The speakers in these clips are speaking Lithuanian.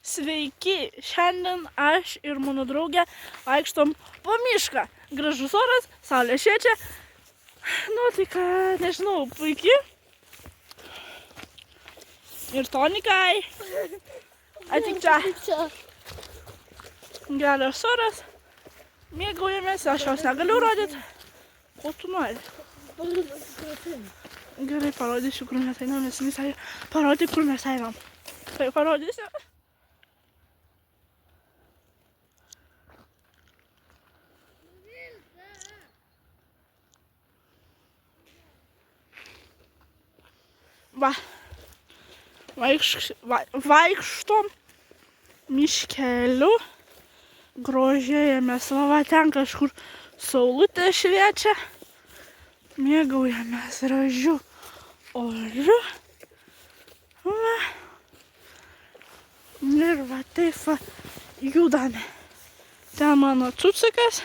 Sveiki, šiandien aš ir mano draugė vaikštom po mišką. Gražus oras, saulė šviečia. Nu, tai ką, nežinau, puikiai. Ir tonikai. Atik čia. Geras oras. Mėgaujamės, aš jos negaliu rodyti. Ko tu nori? Gerai, parodysiu, kur mes einam, nes jis parodyk, kur mes einam. Tai parodysiu. Va, vaikštom miškeliu, grožėjamės, va ten kažkur saulutė šviečia, mėgaujamės gražiu oru. Va. Ir va taip va judame. Ten mano cucikas,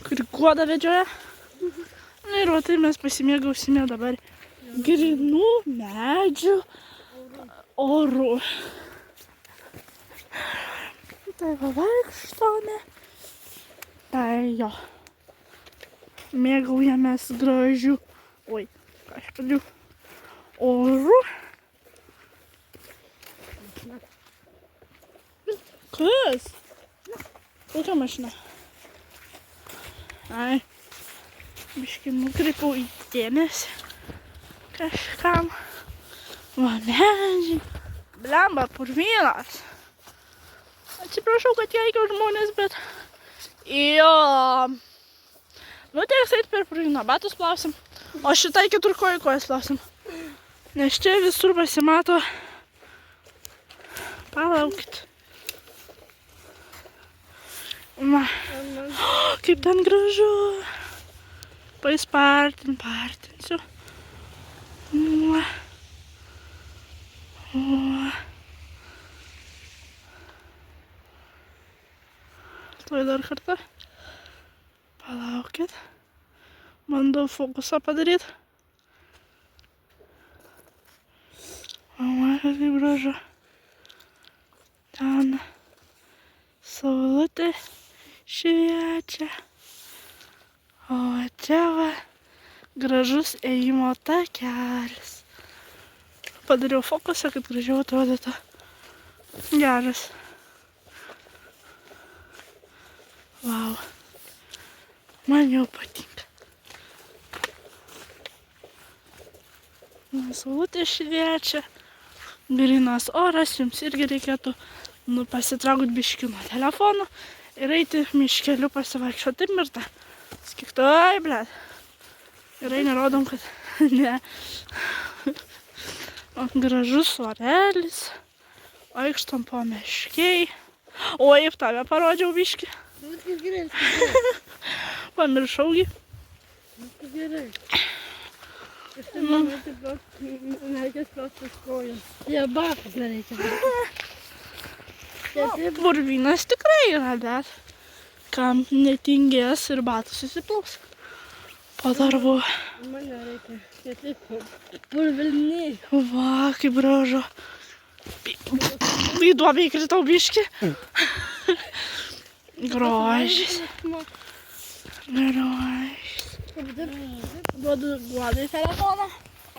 kur guoda vedžioja. Ir va tai mes pasimėgausime dabar grynų medžių oru. Tai va vaikštome. Tai jo. Mėgaujamės gražiu. Oi, ką aš padariau. Oru. Kas? Kokia mašina? Ai. Biškai nukreipiau į dėmesį kažkam. Va, medžiai. Blemba, purvynas. Atsiprašau, kad keikiau žmonės, bet... Jo. Nu, teks eit per purvyną, batus plausim. O šitai keturkojų kojas plausim. Nes čia visur pasimato... Palaukit. Va. Kaip ten gražu. Paispartinsiu. Va. Va. Tuoj dar kartą. Palaukit. Bandau fokusą padaryti. Va, kaip gražu. Ten saulutė šviečia. O čia va gražus ėjimo takelis. Padariau fokusą, kad gražiau atrodytų. Geras. Vau. Man jau patinka. Saulutė šviečia. Grynas oras, jums irgi reikėtų pasitraukti biškį nuo telefono ir eiti miškeliu pasivaikščioti. Taip, Mirta. Skiktai, blėt. Gerai, nerodom, kad ne. Gražus orelis. Vaikštom po miškiai. Oi, tave parodžiau biškį. Viskas gerai. Pamiršaugi. Viskas gerai. Aš ten nereikės plautis kojas. Jie bakas nereikia. Purvynas tikrai yra, bet kam netingės ir batus įsiplaus po darbų. Man nereikia. Jie taip purvilniai. Va, kaip gražu. Į duobę įkritau biškį. Grožis. Grožis. Duodu guodai telefoną.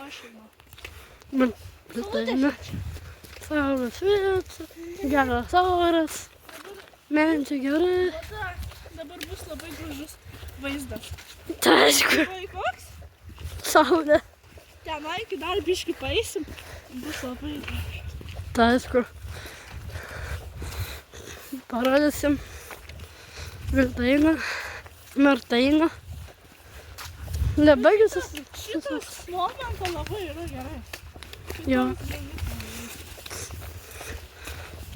Aš einu. Pritaina. Saulė šviečia. Geras oras. Medžiai gerai. Dabar bus labai gražus vaizdas. Tai aišku. Oi, koks? Saulė. Tenai, kai dar biškį paeisim, bus labai gražus. Tai aišku. Parodysim. Mirtainą. Labai visas. Šitas momentas labai yra gerai. Jo.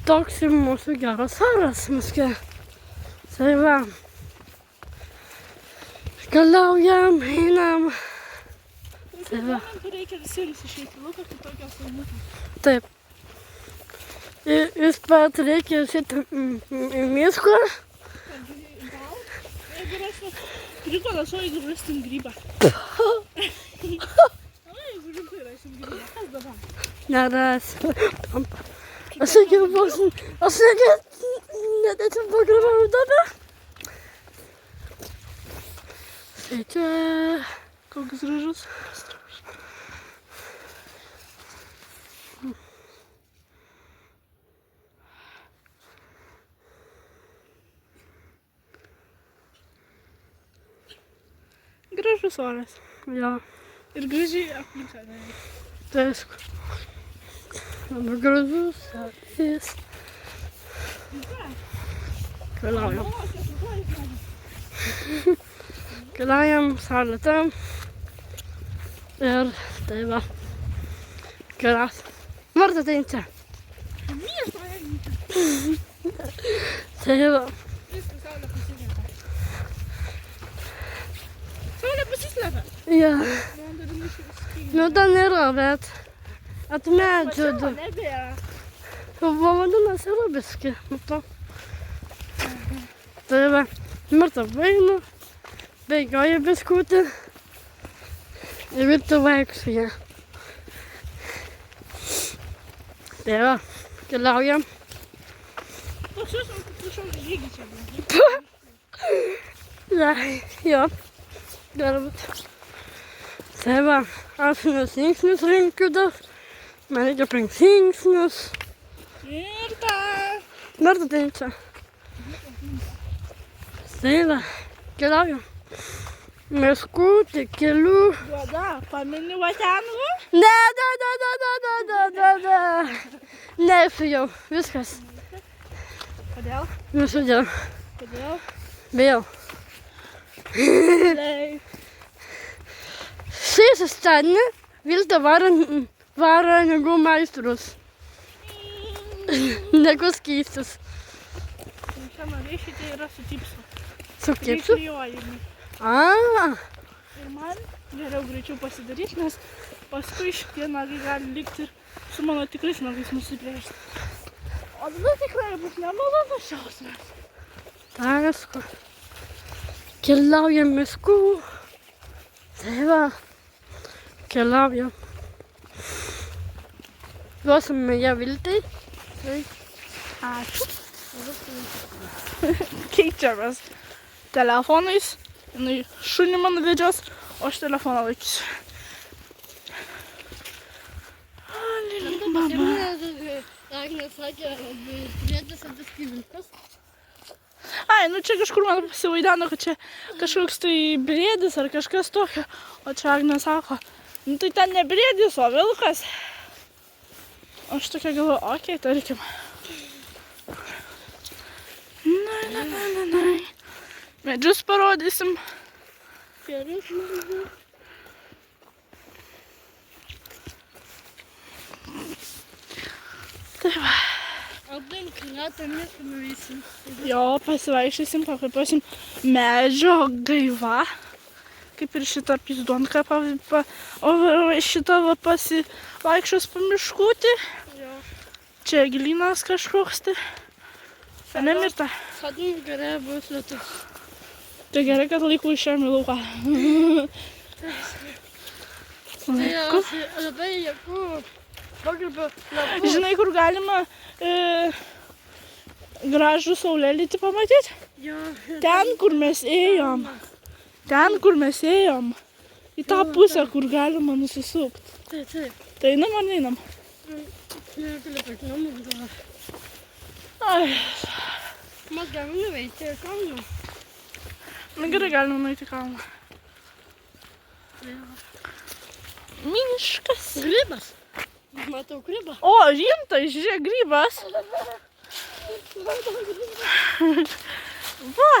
Toks ir mūsų geras oras miške. Tai va. Keliaujam, einam. Tai va. Reikia visiems išeiti lauką, kai tokia saulutė. Taip. Jūs pat reikia išeiti į mišką. Gal? Jeigu rasim prikolas, o jeigu rasim grybą. O jeigu rimtai rasim grybą, kas dabar? nerasi. Aš irgi nedėsim pagrįvau dabar. Štai čia. Koks gražus. Gražus oras. Jo. Ir gražiai aplinka. Tai aišku. Labai gražus. Jis. Keliaujam. Keliaujam saulėtą. Ir tai va. Kelias. Marta, tai čia. Tai va. Saulė pasislepia. Ja. Nu, ten yra, bet atmedžio du. Nebėra. Pavadinas yra biski. Matau. Tai va. Marta vaina. Bėgioja biskutį. Ir Vilta vaikščioja. Tai va. Keliaujam. Toks jausmas, kad kažkoks žygis čia buvo. Ja, jo. Galbūt. Tai va, aš žingsnius rinkiu dar. Man reikia 5 žingsnius. Ir ta. Marta, tai čia. Tai va, keliaujam. Meškutį, kelių. Duoda, pamini va ten, va? Ne. Nesu jau, viskas. Kodėl? Nusidėjau. Kodėl? Bijau. Tai. Šį šeštadienį Vilta varo negu meistrus. Negu skystis. Čia norėšite yra su tipsu. Su kipsu? Priklijuojami. A, Ir man geriau greičiau pasidaryti, nes paskui šitie nagai gali likti ir su mano tikrais nagais nusiplėšti. O tada tikrai bus nemalonus jausmas. aišku. Keliaujam miškų. Tai va. Keliaujam. Duosime ją Viltai. Tai. Ačiū. Keičiamės telefonais. Jinai šunį man vedžios, o aš telefoną laikysiu. Mama. Agnė sakė, turėtis viskai vilkas. Ai, nu čia kažkur man pasivaideno, kad čia kažkoks tai briedis ar kažkas tokio. O čia Agnė sako, nu tai ten ne briedis, o vilkas. Aš tokia galvoju, okei, tarkim. Na. Medžius parodysim. Tai va. Aplink ratą miestą nuvysim. Jo, pasivaikščiosim, pakvėpuosim medžio gaiva. Kaip ir šitą pizduonką, o šitą va pasivaikščios po miškutį. Jo. Čia gilinas kažkoks tai. Ne Mirta. Sadin gerai bus lietus. Tai gerai, kad laiku išėjom į lauką. Laiku. Labai jėgų. Pagarbą lapų. Žinai, kur galima gražų saulėlydį pamatyti? Jo. Ten, kur mes ėjom. Ten, kur mes ėjom. Į tą pusę, kur galima nusisukti. Taip. Tai einam ar neinam? Negaliu pakinamų dabar. Ai. Mes galime nuveikti į kalną. Na gerai, galima nueiti į kalną. Miškas. Grybas. Matau grybą. O, rimtai, žiūrėk, grybas. Va.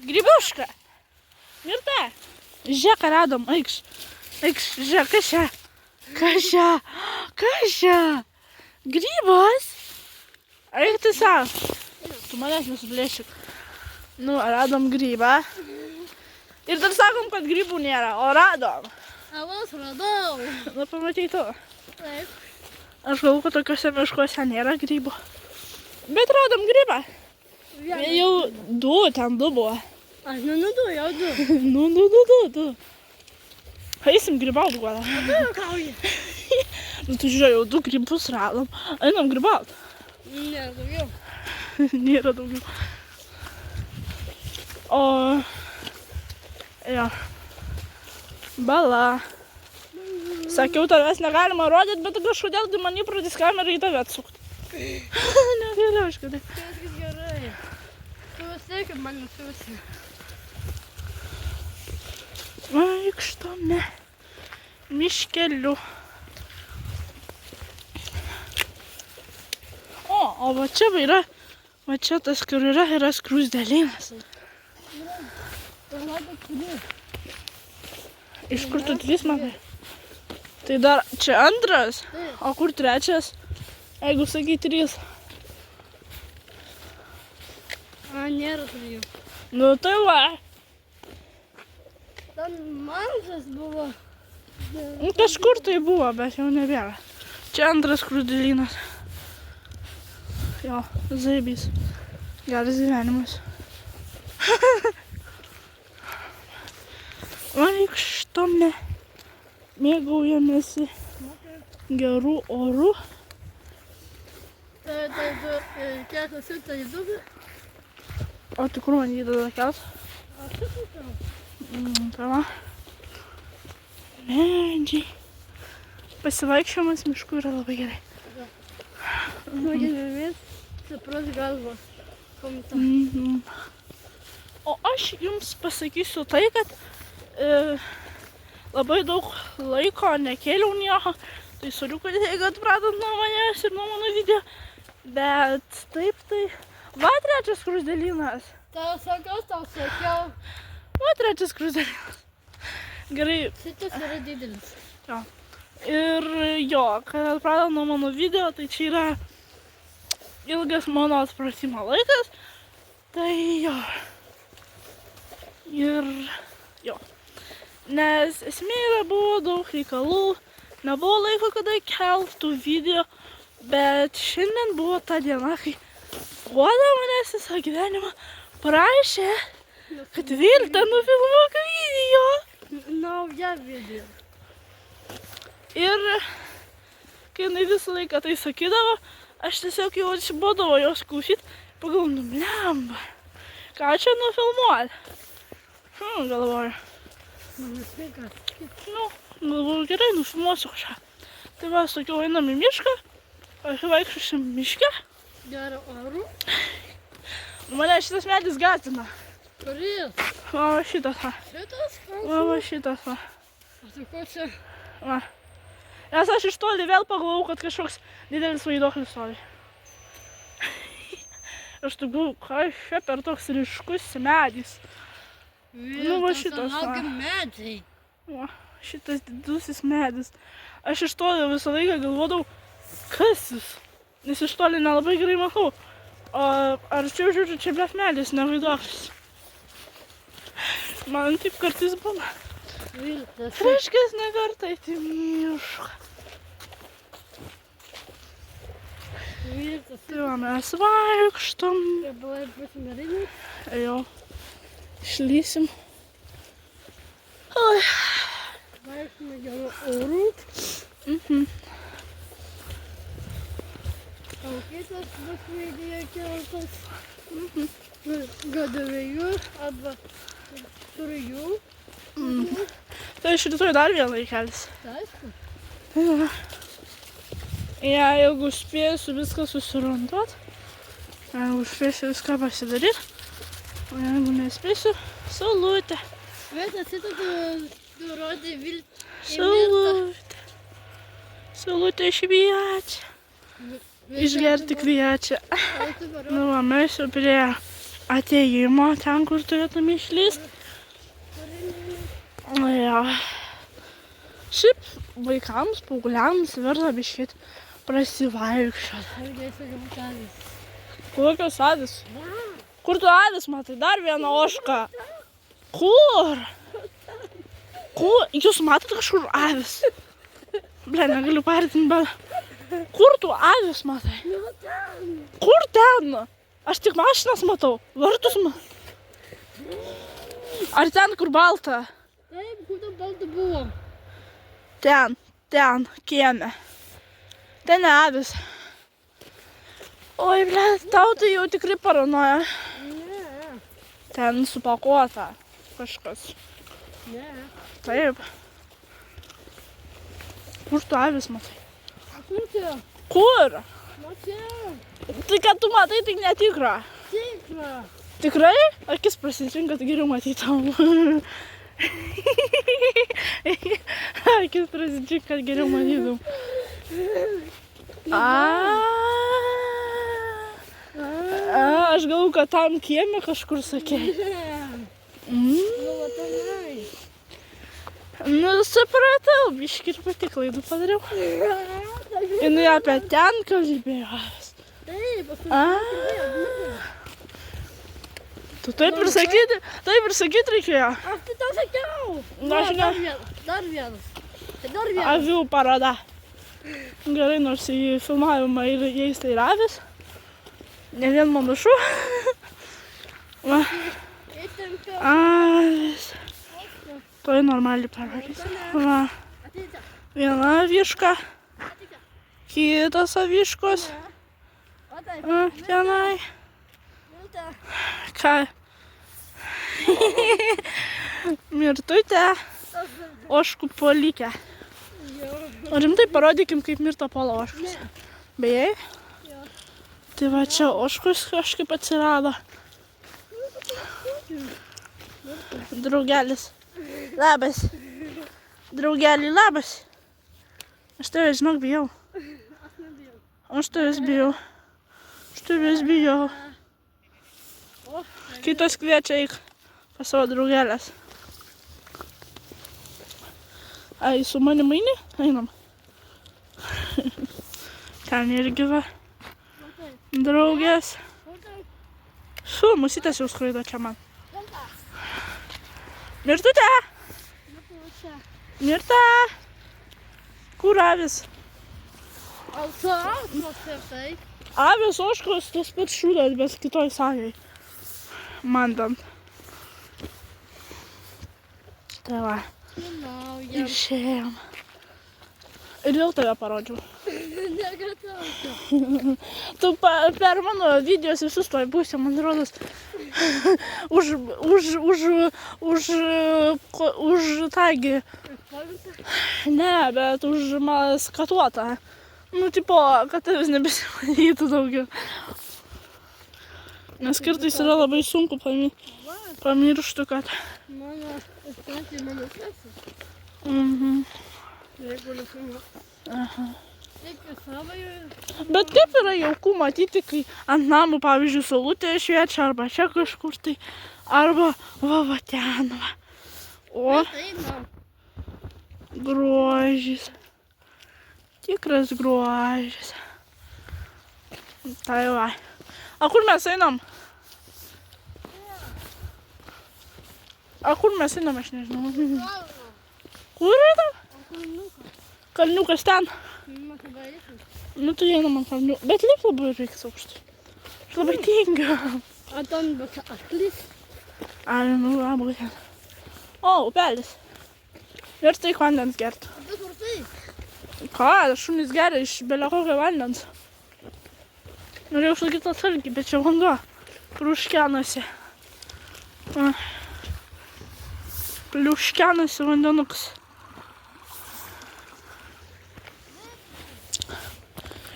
Grybiuška. Mirta. Žiūrėk, ką radom. Eikš, žiūrėk, kas čia? Grybas. Eik tu savo. Tu manęs nesuplėšik. Nu, radom grybą. Ir dar sakom, kad grybų nėra, o radom. Avas radau. Na, pamatai tu. Taip. Aš galvoju, kad tokiuose miškuose nėra grybų. Bet radom grybą. Jau ten du buvo. Aš nenudu, jau du. Du. Eisim grybaut guodą. Tu juokauji. Nu, tu žiūrėjau, 2 grybus radom. Einam grybaut. Ne, daugiau. Nėra daugiau. O... Jo. Bala. Sakiau, tavęs negalima rodyti, bet kažkodėl tai man įpratys kamerą į tave atsukti. Negaliu aš kadai. Viskas gerai. Tu visai kaip man nusiusi. Vaikštome miškeliu. O va čia yra, va čia tas, kur yra skruzdėlynas. Iš kur tu 3 matai? Tai dar čia 2, o kur 3? Jeigu sakai 3. A, nėra 3. Nu tai va. Ten mažas buvo. Nu, kažkur tai buvo, bet jau nebėra. Čia 2 skruzdėlynas. Jo, zaibys. Geras gyvenimas. Vaikštome. Mėgaujamės gerų orų. Tai kėtas ir tai įdūdė. O tai kur man jį tada kelt? A, šitai tau. Tai va. Medžiai. Pasivaikščiojimas mišku yra labai gerai. Smaginėmis supras galvą. Komentarą. O aš jums pasakysiu tai, kad labai daug laiko nekėliau nieko. Tai soriukai, jeigu atpratot nuo manęs ir nuo mano video. Bet taip tai... Va 3 skruzdėlynas. Tau sakiau. Va 3 skruzdėlynas. Gerai. Šitas yra didelis. Jo. Ir jo, kad atpratot nuo mano video, tai čia yra ilgas mano atpratimo laikas. Tai jo. Ir jo. Nes esmė yra, buvo daug reikalų. Nebuvo laiko, kada keltų video. Bet šiandien buvo ta diena, kai Guoda manęs visą gyvenimą prašė, kad Viltė nufilmuok video. Nauja video. Ir kai jinai visą laiką tai sakydavo, aš tiesiog jau atsibodavo jos klausyti, pagalvoju, nu blemba, ką čia nufilmuoti? Galvoju. Nu, galvoju, gerai, nufilmuosiu kažką. Tai va, sakiau, einam į mišką, vaikščiosim miške. Gerą orų. Mane šitas medis gąsdina. Kuris? Va šitas va. Šitas? Va šitas va. O tai ko čia? Va. Nes aš iš toli vėl pagalvojau, kad kažkoks didelis vaiduoklis stovi. Aš taip galvoju, kas čia per toks ryškus medis. Nu va šitas va. Laukia medžiai. Va, šitas didusis medis. Aš iš toli visą laiką galvodavau, kas jis. Nes iš toli nelabai gerai matau. O arčiau žiūriu, čia blef medis, ne vaiduoklis. Man taip kartais būna. Viltas. Reiškės ne kartą eiti į mišką. Viltas. Tai va, mes vaikštom. Tai buvo ir pasimarinį. Jo. Išlysim. Vaikštume gerų orų. O kitas bus video keltas. Gadavėjų arba turijų. Tai aš rytoj dar vieną įkelsiu. Aišku. Jeigu spėsiu viską susirantuot, jeigu spėsiu viską pasidaryti, o jeigu nespėsiu, saulutė. Vėtas, šitą tu rodai Viltė. Saulutė. Saulutė šviečia. Išgerti kviečia. Nu va, mes jau prie atėjimo, ten, kur turėtume išlysti. Ja. Šiaip vaikams, paaugliams verta biškit prasivaikščiot. Kokios avys? Kur tu avis matai? Dar vieną ožką. Kur? Kur? Jūs matot kažkur avis? Ble, negaliu partinti, bet... Kur tu avis matai? Kur ten? Aš tik mašinas matau. Vartus matau. Ar ten, kur balta? Taip, kur tam balta buvo. Ten, kieme. Ten ne avis. Oi, ble, tau tai jau tikrai paranoja. Ne. Ten supakuota kažkas. Ne. Taip. Kur tu avis matai? Aš mačiau. Kur? Mačiau. Tai kad tu matai, tai netikra. Tikra. Tikrai? Akis prasitrinka, kad geriau matytum. Akis prasitrinka, kad geriau matytum. Aš galvoju, kad tam kieme kažkur sakei. Nu, va tenai. Nu, supratau, biškį ir pati klaidų padariau. Jinai apie ten kalbėjo. Taip, aš Tu taip ir sakyti reikėjo. Aš tai tau sakiau. Aš ne. Dar vienas. Tai dar vienas. Avių paroda. Gerai, nors į filmavimą ir jais tai avis. Ne vien mano šuo. Va. Įtempiau. Avis. Toj normaliai parodysiu. Va. Ateite. Viena aviška. Ateite. Kitos aviškos. O taip. Tenai. Milta. Ką? Mirtutė. Ožkų polikę. Jo. O rimtai parodykim, kaip mirta polo ožkus. Beje? Jo. Tai va čia ožkus kažkaip atsirado. Draugelis. Labas. Draugelį, labas. Aš tavęs, žinok, bijau. Aš nebijau. Aš tavęs bijau. Aš tavęs bijau. O. Kitas kviečia eik pas savo draugelės. Ai, su manim eini? Einam. Ten irgi va. O taip. Draugės. O taip. Su, musytės jau skraido čia man. Milta. Mirtutė! Milta va čia. Mirta! Kur avis? Autos ir taip. Avis, ožkos, tas pats šūdas, bet kitoj sajai. Mandant. Tai va, Žinau, jau. išėjom. Ir vėl tave parodžiau. Negatausiu. Tu per mano videos visus toj būsi, man rodos, už tagi. Ne, bet už maskatuotą. Nu, tipo, kad tavęs nebesimatytų daugiau. Nes kartais yra labai sunku pamiršti, kad... Mano, aš mano sesė. Mhm. Jeigu nefilmuoju. Aha. Tik savo jau. Bet kaip yra jauku matyti, kai ant namų, pavyzdžiui, saulutė šviečia, arba čia kažkur tai, arba va ten va. O, Tai man. grožis. Tikras grožis. Tai va. A kur mes einam? Kur mes einam, aš nežinau. Kur einam? Kalniukas ten. Nu, tai einam ant kalnių. Bet liep labai reiks aukštai. Aš labai tingiu. A ten bus aklis. Ai, nu, būtent. O, upelis. Ir tai vandens gerti. Tu kur tai? Ką, šunys geria iš belio kokio vandens. Norėjau sakyti atsargiai, bet čia vanduo pliuškenasi. Pliuškenasi vandenukas.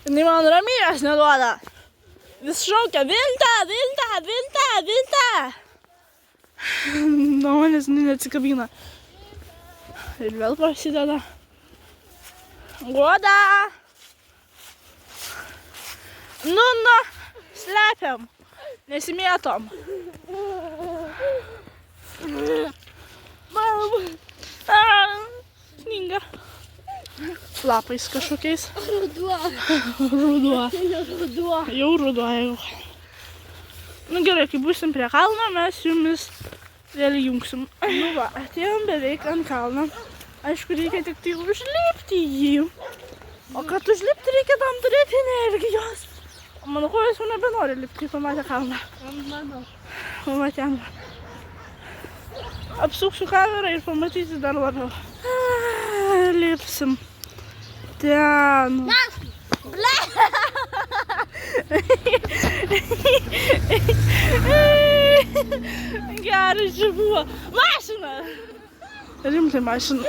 Jinai man ramybės neduoda. Vis šaukia, Vilta, Vilta, Vilta, Vilta. Nuo manęs neatsikabina. Ir vėl prasideda. Goda. Nu, slepiam. Nesimėtom. Sninga. Lapais kažkokiais. Ruduo. Ruduo. Ruduo. Jau ruduo jau. Nu gerai, kai būsim prie kalno, mes jumis vėl jungsim. Nu va, atėjom beveik ant kalno. Aišku, reikia tik tai užlipti jį. O kad užlipti reikia tam turėti energijos. O mano kojas jau nebenori lipti, kai pamatė kalną. Mano. O va ten. Apsuksiu kamerą ir pamatysi dar labiau. Lipsim. Ten. gerai čia buvo. Mašina! Rimtai mašina.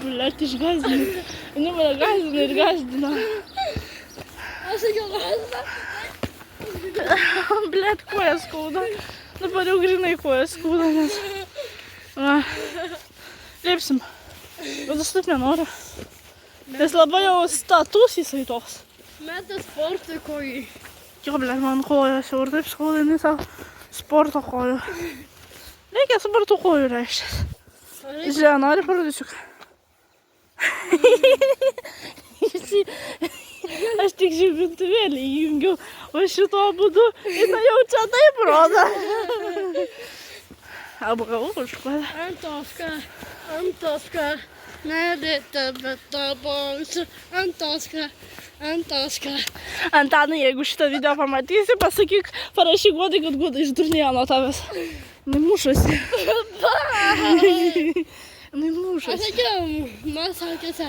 Blet, išgazdino. Jis mane gazdino ir gazdino. Aš sakiau, gazdino. Blet, koja skauda. Dabar jau grinai koja skauda, nes... Liepsim. Bet aš taip nenoriu. Nes labai jau status jisai toks. Metas sportui kojai. Jo, blet, man kojas jau ir taip skauda, nei savo sporto kojų. Reikia sporto kojų reištis. Žiūrėjau, nori parodysiu. Aš tik žibintuvėlį įjungiau, o šituo būdu jinai jau čia taip rodo. Apgavau kažką. Antoska. Nedėta, bet tabosi. Antoska. Antanai, jeigu šitą video pamatysi, pasakyk, parašyk Godai, kad Goda išdurnėjo nuo tavęs. Jinai mušasi. Jinai Aš mušasi. sakiau, man sakėse,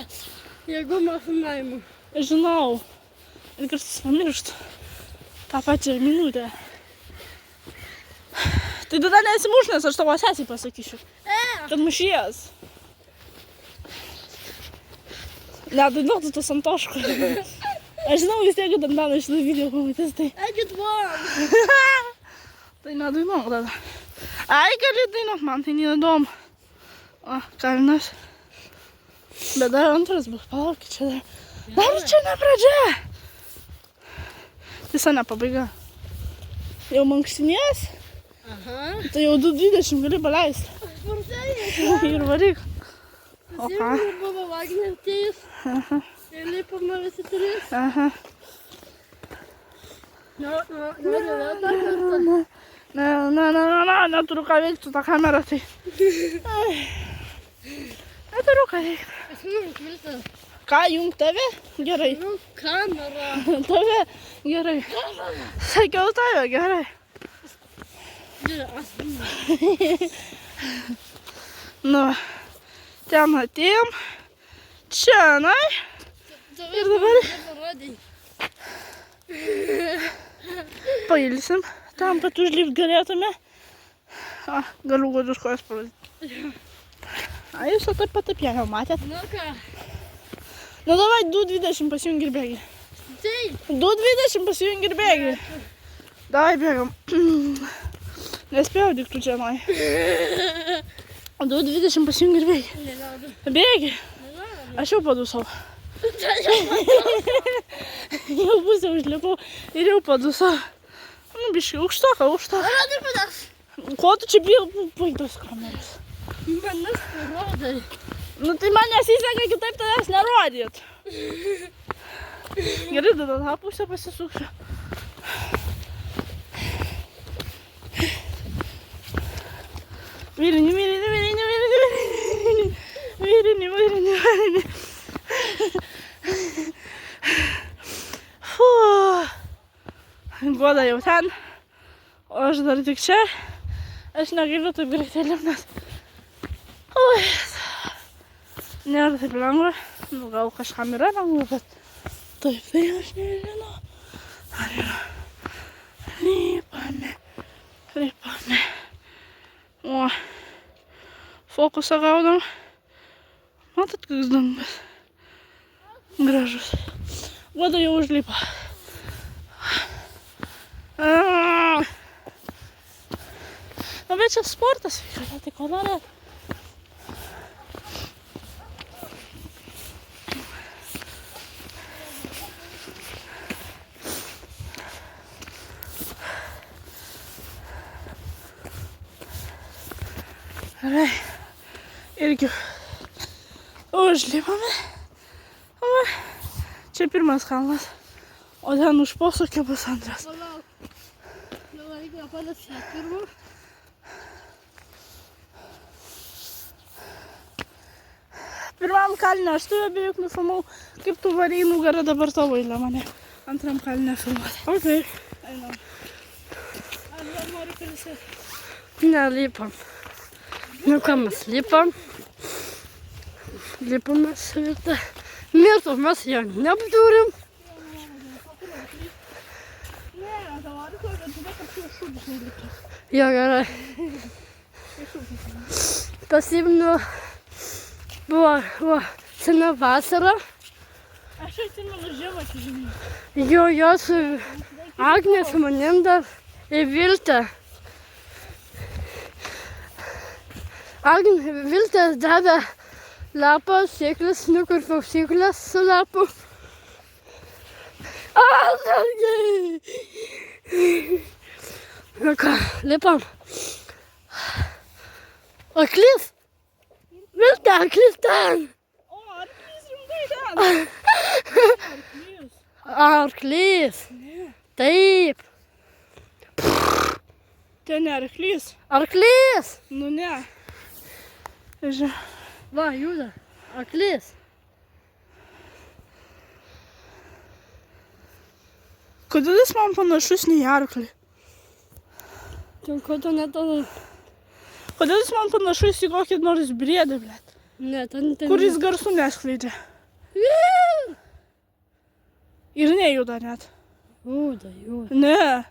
jeigu man filmavimu. Aš žinau. Ir kartais pamirštu. tą pačią minutę. Tai tada nesimuš, nes aš tavo sesiai pasakysiu. Kad mušies. Nedainuok tu tos Antoško. Aš žinau vis tiek, kad Antanas šitą video pamatys, tai... Eikit van! Tai nedainuok tada. Ai, gali dainuot, man tai neįdomu. O, kalnas. Bet dar antras bus, palaukit, čia dar... Dar čia ne pradžia. Tiesa, ne pabaiga. Jau mankštinies, Aha. tai jau 2:20 gali paleisti. Sportėjai. Ir varyk. O ką? Buvo Wagner atėjus. Aha, Ir lipama visi trys. aha. Noriu vėl tą kartą. Ne, neturiu ką veikti su tą kamerą, tai... Ai. Neturiu ką veikti. Esmink visą. Ką, jung tave? Gerai. Nu, kamera. Tave? Gerai. Sakiau tave, gerai. Nu, ten atėjom. Čianai. Ir dabar pailsim. Tam, kad užlipt galėtume. A, galiu godus kojas parodyti. A, jūs taip pat apie jau matėt. Nu ką? Nu, davai, 2:20 pasijung ir bėgi. Taip. 2:20 pasijung ir bėgi. Davai, bėgam. Nespėjau diktų čia, nai. 2:20 pasijung ir bėgi. Nenaudu. Bėgi. Aš jau padusau. Jau pusę užlipau ir jau padusau. Nu, biškai, aukštoka. Rodai padas. Ko tu čia baigtos kameros? Manas parodai. Nu, tai man nesiseka kitaip tavęs nerodyt. Gerai, tada tą pusę pasisuksiu. Virini. Goda jau ten, o aš dar tik čia. Aš negaliu taip greitai lipt, nes... Oi, nėra taip lengva. Nu, gal kažkam yra lengva, bet taip tai aš nežinau. Ar yra? Lipame. O, fokusą gaudam. Matot, koks dangus. Gražus. Goda jau užlipa. Nu, bet čia sportas, tai ko norėt? Gerai, irgi užlipame. Va, čia pirmas kalnas, o ten už posūkio bus antras. Palauk. Dabar reikia padasi pirmą. Pirmam kalne aš tave beveik nufilmau, kaip tu varei nugarą, dabar tavo eilė mane. Antram kalne filmuoti. Okay. Einam. Aš dar noriu pailsėti. Nelipam. Nu ką mes lipam. Lipam mes ir mėtos mes jo neapžiūrim. Ne, tavo noriu, kad tu šūdus nelikė. Jo, gerai. Pasimnu, buvo sena vasara. Aš atsimenu žiemą, čia žinai. Jo, jos Agnė su manim dar ir Viltė. Agnė Viltė davė lapą, sėklas, nukirpau sėklas su lapu. Atsargiai! Na ką, lipam. Arklys! Viltė, arklys ten! O, arklys rimtai ten. Arklys! Ne. Taip! Ten ne arklys. Arklys! Nu ne. Žiūrėk. Va, juda, arklys. Kodėl jis man panašus ne į arklį? Ten kodėl netada? Kodėl jis man panašus į kokį nors briedą, blėt? Ne, ten. Kuris garsų neskleidžia. Ir nejuda net. Juda. Ne.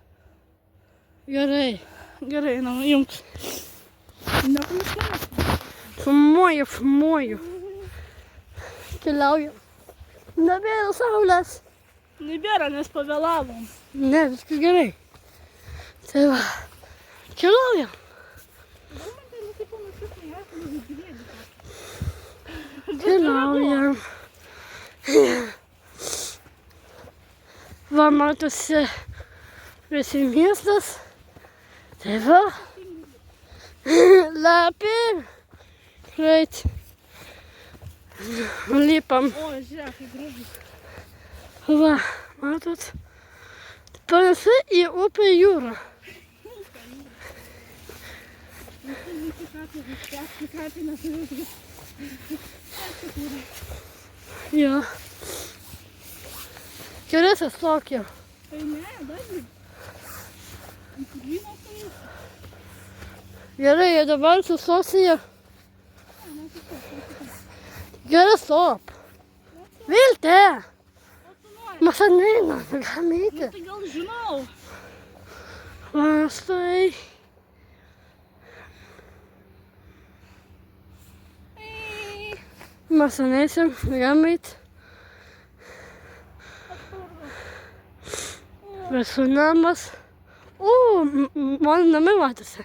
Gerai. Gerai, na, jums. Nepamirškime. Filmuoju. Keliauju. Nebėra saulės. Nebėra, nes pavėlavom. Ne, viskas gerai. Tai va. Keliaujam. Keliaujam. Va, matosi visi miestas. Tai va. Lapė. Greit. Lipam. O, žiūrėk, kaip gražu. Va, matot. Panašu į upę jūrą. Jo. Geresas tokio. Tai ne, dar. Gerai, dabar sustosi. Gerai, stop. Viltė. Mes neina, galime eiti. Tai gal žinau. Vastai. Mes neisim, galime eiti. Visų namas. O, man namai matosi.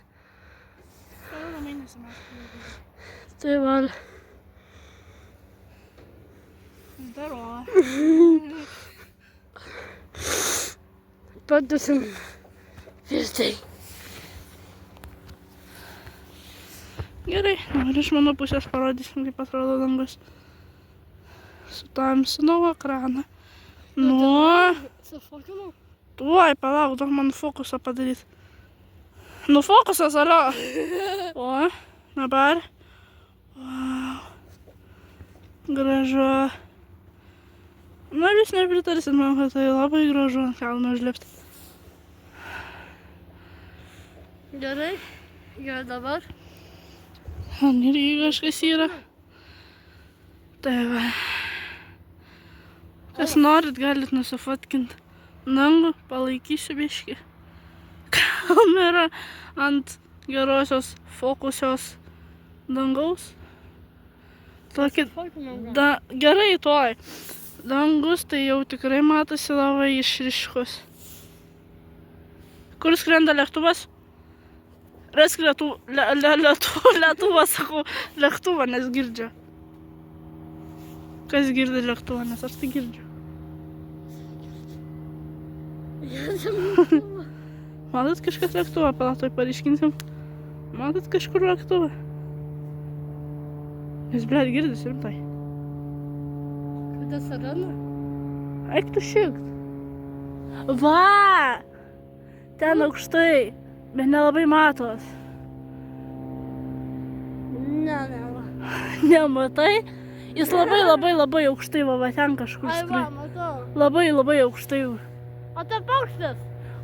Tavo namai nesimato. Tai va. Здорово. Padusim Viltei. Gerai, dabar iš mano pusės parodysim, kaip atrodo dangus. Sutamsinau ekraną. Nu, Sufokinau. tuoj, palauk, duok man fokusą padaryti. Nu, fokusas, alio. O, dabar. Wow. Gražu. Na, jūs nepritarsit man, kad tai labai gražu ant kalno užlipti. Gerai, gerai dabar. Ten irgi kažkas yra. Tai va. Kas norit, galit nusifotkint dangų, palaikysiu biškį. Kamera ant gerosios fokusios dangaus. Tokį, gerai toj. Dangus tai jau tikrai matosi labai išryškus. Kur skrenda lėktuvas? Rask lėktuvą, sakau, lėktuvą, nes girdžiu. Kas girdi lėktuvą, nes aš tai girdžiu. Matot kažkas lėktuvą, palatoj pareiškinsim. Matot kažkur lėktuvą. Nes, blėt, girdis rimtai. Kada sirena? Eik tu šikt. Va! Ten aukštai, bet nelabai matos. Ne. Nematai? Jis labai aukštai, va ten kažkur Ai va, skraido. matau. Labai aukštai. O tai paukštis?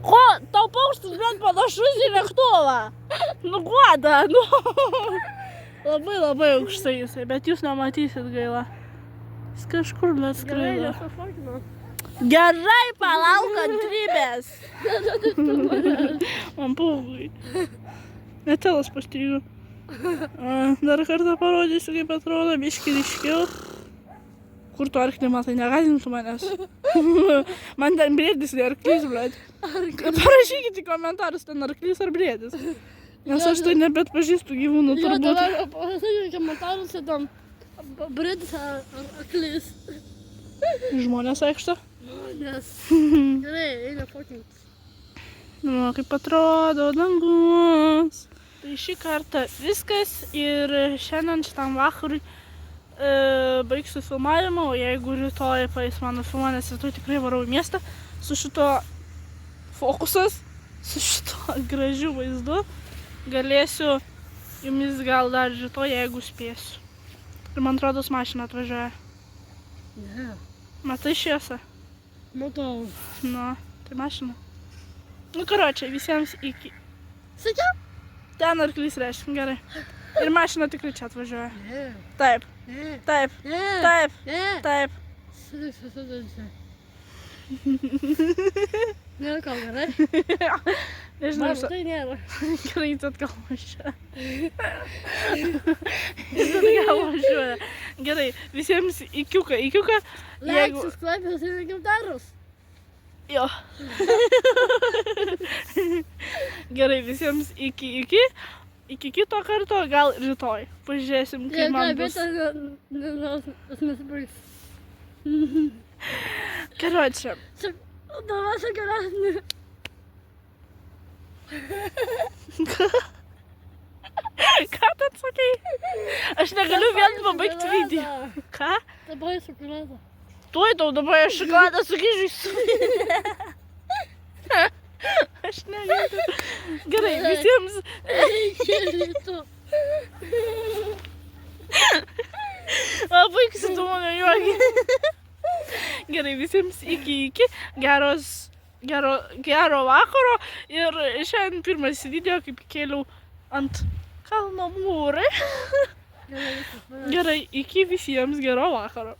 Ko? Tau paukštis bent panašus į lėktuvą. Nu, guoda, nu. Labai aukštai jisai, bet jūs nematysit gaila. Jis kažkur net Gerai, skraido. nesufokinau. Gerai, palauk kantrybės. Man pūgai. Netelas pastrigo. Dar kartą parodysiu, kaip atrodo, biškį ryškiau. Kur tu arklį matai, negazintų manęs. Man ten brėdis, ne arklys, blėt. Parašykite į komentarus, ten arklys ar brėdis. Nes aš tai nebet pažįstu gyvūnų turbūt. Jo, dabar pasakykite komentaruose tam brėdis ar arklys. Žmonės aikšto. Nes gerai, eina fotintis. Nu, kaip atrodo dangus. Tai šį kartą viskas ir šiandien šitam vakarui baigsiu filmavimą, o jeigu rytoj paeis mano filmą, nes rytoj tikrai varau į miestą su šito fokusas, su šito gražiu vaizdu, galėsiu jumis gal dar rytoj, jeigu spėsiu. Ir man atrodo, mašina atvažiuoja. Ne. Matai šviesą? Matau. Nu, tai mašina. Nu, karočiai, visiems iki. Sakiau? Ten arklys reiškia, gerai. Ir mašina tikrai čia atvažiuoja. Ne. Taip, Ne. taip, Ne. taip, Ne. taip. Sudančia. Ne, gal gerai? Nežinau, Man tai nėra. gerai, tu atgal važiuoja. Jis atgal važiuoja. Gerai, visiems ikiuką. Like, subscribe ir komentarus. Jo. Gerai, visiems iki kito karto, gal rytoj. Pažiūrėsim, kaip man bus. Bet nesibaigs. Karočią. Davai geresnį. Ką tu atsakai? Aš negaliu vien pabaigti video. Ką? Dabar šokoladą. Tuoj tau dabar šokoladą sugrįžusiu. Aš negaliu. Gerai, visiems. Eikėlito. Baigsi tu mano juokį. Gerai, visiems iki. Gero vakaro. Ir šiandien pirmas video, kaip kėliau ant kalno mūrai. Gerai, iki visiems gero vakaro.